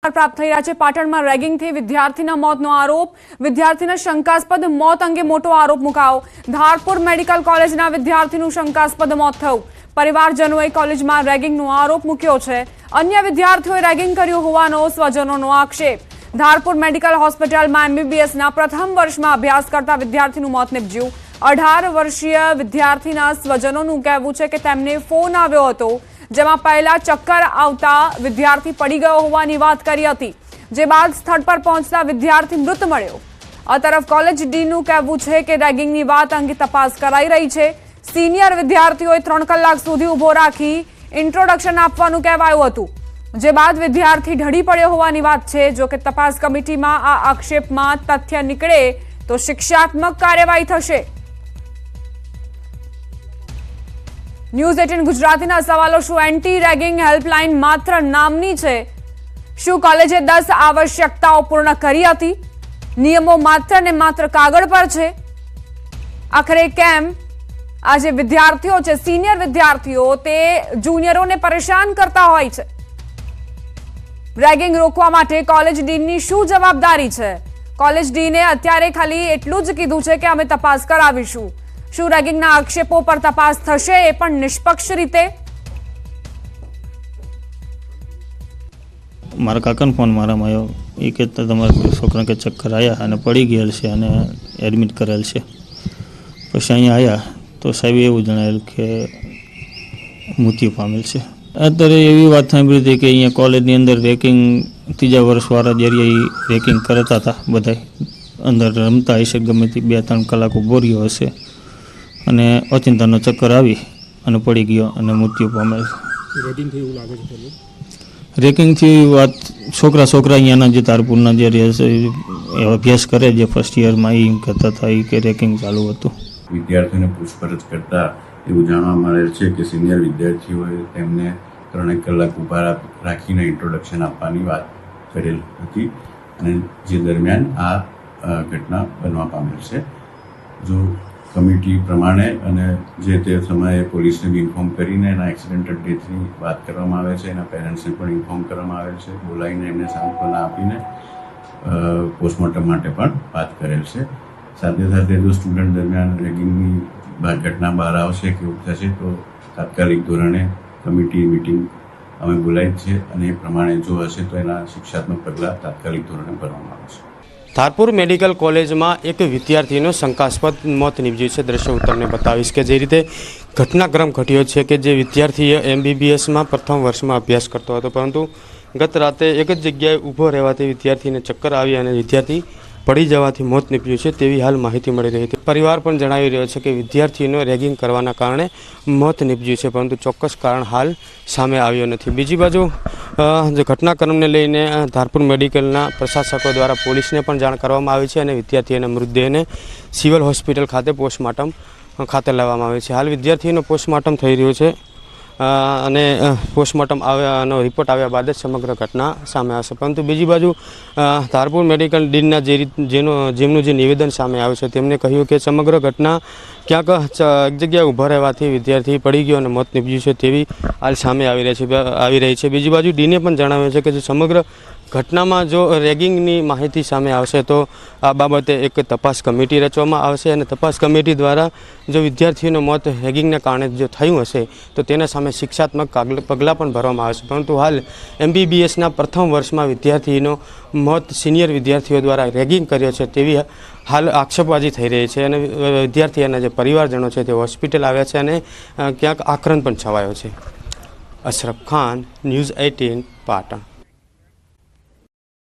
प्राप्त થઈ રહ્યા છે। પાટણમાં રેગિંગથી વિદ્યાર્થીના મોતનો આરોપ, વિદ્યાર્થીના શંકાસ્પદ મોત અંગે મોટો આરોપ મુકાયો। ધારપુર મેડિકલ કોલેજના વિદ્યાર્થીનું શંકાસ્પદ મોત થયું। પરિવારજનોએ કોલેજમાં રેગિંગનો આરોપ મૂક્યો છે। અન્ય વિદ્યાર્થીઓએ રેગિંગ કર્યું હોવાનો સ્વજનોનો આક્ષેપ। ધારપુર મેડિકલ હોસ્પિટલમાં એમબીબીએસના પ્રથમ વર્ષમાં અભ્યાસ કરતા વિદ્યાર્થીનું મોત નીપજ્યું। 18 વર્ષીય વિદ્યાર્થીના સ્વજનોનું કહેવું છે કે તેમને ફોન આવ્યો હતો, જેમાં પહેલા ચક્કર આવતા વિદ્યાર્થી પડી ગયો હોવાની વાત કરી હતી, જે બાદ સ્થળ પર પહોંચતા વિદ્યાર્થી મૃત મળ્યો। આ તરફ કોલેજ ડીનનું કહેવું છે કે રેગિંગની વાત અંગે તપાસ કરાઈ રહી છે। સિનિયર વિદ્યાર્થીઓએ 3 કલાક સુધી ઊભો રાખી ઇન્ટ્રોડક્શન આપવાનું કહેવાયું હતું, જે બાદ વિદ્યાર્થી ઢળી પડ્યો હોવાની વાત છે। જો કે તપાસ કમિટીમાં આ આક્ષેપમાં તથ્ય નીકળે તો શિક્ષાત્મક કાર્યવાહી થશે। ન્યૂઝ 18 ગુજરાતીના સવાલો: શું એન્ટી રેગિંગ હેલ્પલાઇન માત્ર નામની છે? શું કોલેજે 10 આવશ્યકતાઓ પૂર્ણ કરી હતી? નિયમો માત્ર ને માત્ર કાગળ પર છે? આખરે કેમ આજે વિદ્યાર્થીઓ છે, સિનિયર વિદ્યાર્થીઓ, તે જુનિયરોને પરેશાન કરતા હોય છે? રેગિંગ રોકવા માટે કોલેજ ડીનની શું જવાબદારી છે? કોલેજ ડીને અત્યારે ખાલી એટલું જ કીધું છે કે અમે તપાસ કરાવીશું। શું રેગિંગના આક્ષેપો પર તપાસ થશે, એ પણ નિષ્પક્ષ રીતે? મારા કાકાનો ફોન મારામાં આવ્યો, એ કહેતા તમારા છોકરા કે ચક્કર આવ્યા અને પડી ગયેલ છે અને એડમિટ કરેલ છે। પછી અહીંયા આવ્યા તો સાહેબે એવું જણાવેલ કે મૃત્યુ પામેલ છે। અત્યારે એવી વાત સાંભળી હતી કે અહીંયા કોલેજની અંદર રેકિંગ 3જા વર્ષવાળા જ્યારે રેકિંગ કરતા હતા, બધા અંદર રમતા હશે, ગમે તે 2-3 કલાક ઊભો રહ્યો હશે અને અચિંતાનો ચક્કર આવી અને પડી ગયો અને મૃત્યુ પામેલ। રેકિંગથી વાત છોકરા અહીંયાના જે ધારપુરના જે અભ્યાસ કરે, જે ફર્સ્ટ યરમાં, એ કહેતા હતા કે રેકિંગ ચાલુ હતું। વિદ્યાર્થીઓને પૂછપરછ કરતા એવું જાણવા મળેલ છે કે સિનિયર વિદ્યાર્થીઓએ તેમને 3 કલાક ઊભા રાખીને ઇન્ટ્રોડક્શન આપવાની વાત કરેલ હતી અને જે દરમિયાન આ ઘટના બનવા પામેલ છે। જો કમિટી પ્રમાણે અને જે તે સમયે પોલીસને બી ઇન્ફોર્મ કરીને એના એક્સિડેન્ટલ ડેથની વાત કરવામાં આવે છે, એના પેરેન્ટ્સને પણ ઇન્ફોર્મ કરવામાં આવેલ છે, બોલાવીને એમને સાંત્વના આપીને પોસ્ટમોર્ટમ માટે પણ વાત કરેલ છે। સાથે સાથે જો સ્ટુડન્ટ દરમિયાન રેગિંગની ઘટના બહાર આવશે કે એવું થશે તો તાત્કાલિક ધોરણે કમિટી મિટિંગ અમે બોલાવી છે અને એ પ્રમાણે જો હશે તો એના શિક્ષાત્મક પગલાં તાત્કાલિક ધોરણે ભરવામાં આવશે। ધારપુર મેડિકલ કોલેજમાં એક વિદ્યાર્થીનો શંકાસ્પદ મોત નીપજ્યું છે। દ્રશ્ય હું તમને બતાવીશ કે જે રીતે ઘટનાક્રમ ઘટ્યો છે કે જે વિદ્યાર્થીએ એમબીબીએસમાં પ્રથમ વર્ષમાં અભ્યાસ કરતો હતો, પરંતુ ગત રાતે એક જ જગ્યાએ ઊભો રહેવાથી વિદ્યાર્થીને ચક્કર આવી અને વિદ્યાર્થી પડી જવાથી મોત નીપજ્યું છે, તેવી હાલ માહિતી મળી રહી હતી। પરિવાર પણ જણાવી રહ્યો છે કે વિદ્યાર્થીનો રેગિંગ કરવાના કારણે મોત નીપજ્યું છે, પરંતુ ચોક્કસ કારણ હાલ સામે આવ્યો નથી। બીજી બાજુ જે ઘટનાક્રમને લઈને ધારપુર મેડિકલના પ્રશાસકો દ્વારા પોલીસને પણ જાણ કરવામાં આવી છે અને વિદ્યાર્થીઓના મૃતદેહને સિવિલ હોસ્પિટલ ખાતે પોસ્ટમોર્ટમ ખાતે લાવવામાં આવે છે। હાલ વિદ્યાર્થીનો પોસ્ટમોર્ટમ થઈ રહ્યું છે અને પોસ્ટમોર્ટમ આવ્યાનો રિપોર્ટ આવ્યા બાદ જ સમગ્ર ઘટના સામે આવશે। પરંતુ બીજી બાજુ ધારપુર મેડિકલ ડીનના જેમનું જે નિવેદન સામે આવ્યું છે, તેમણે કહ્યું કે સમગ્ર ઘટના ક્યાંક એક જગ્યાએ ઊભા રહેવાથી વિદ્યાર્થી પડી ગયો અને મોત નીપજ્યું છે, તેવી હાલ સામે આવી રહી છે। બીજી બાજુ ડીને પણ જણાવ્યું છે કે જો સમગ્ર ઘટનામાં જો રેગિંગની માહિતી સામે આવશે તો આ બાબતે એક તપાસ કમિટી રચવામાં આવશે અને તપાસ કમિટી દ્વારા જો વિદ્યાર્થીઓનું મોત રેગિંગના કારણે જો થયું હશે તો તેના સામે શિક્ષાત્મક પગલાં પણ ભરવામાં આવશે। પરંતુ હાલ એમબીબીએસના પ્રથમ વર્ષમાં વિદ્યાર્થીનો મોત સિનિયર વિદ્યાર્થીઓ દ્વારા રેગિંગ કર્યો છે, તેવી હાલ આક્ષેપબાજી થઈ રહી છે અને વિદ્યાર્થીઓના જે પરિવારજનો છે તે હોસ્પિટલ આવ્યા છે અને ક્યાંક આક્રંદ પણ છવાયો છે। અશરફ ખાન, ન્યૂઝ 18, પાટણ।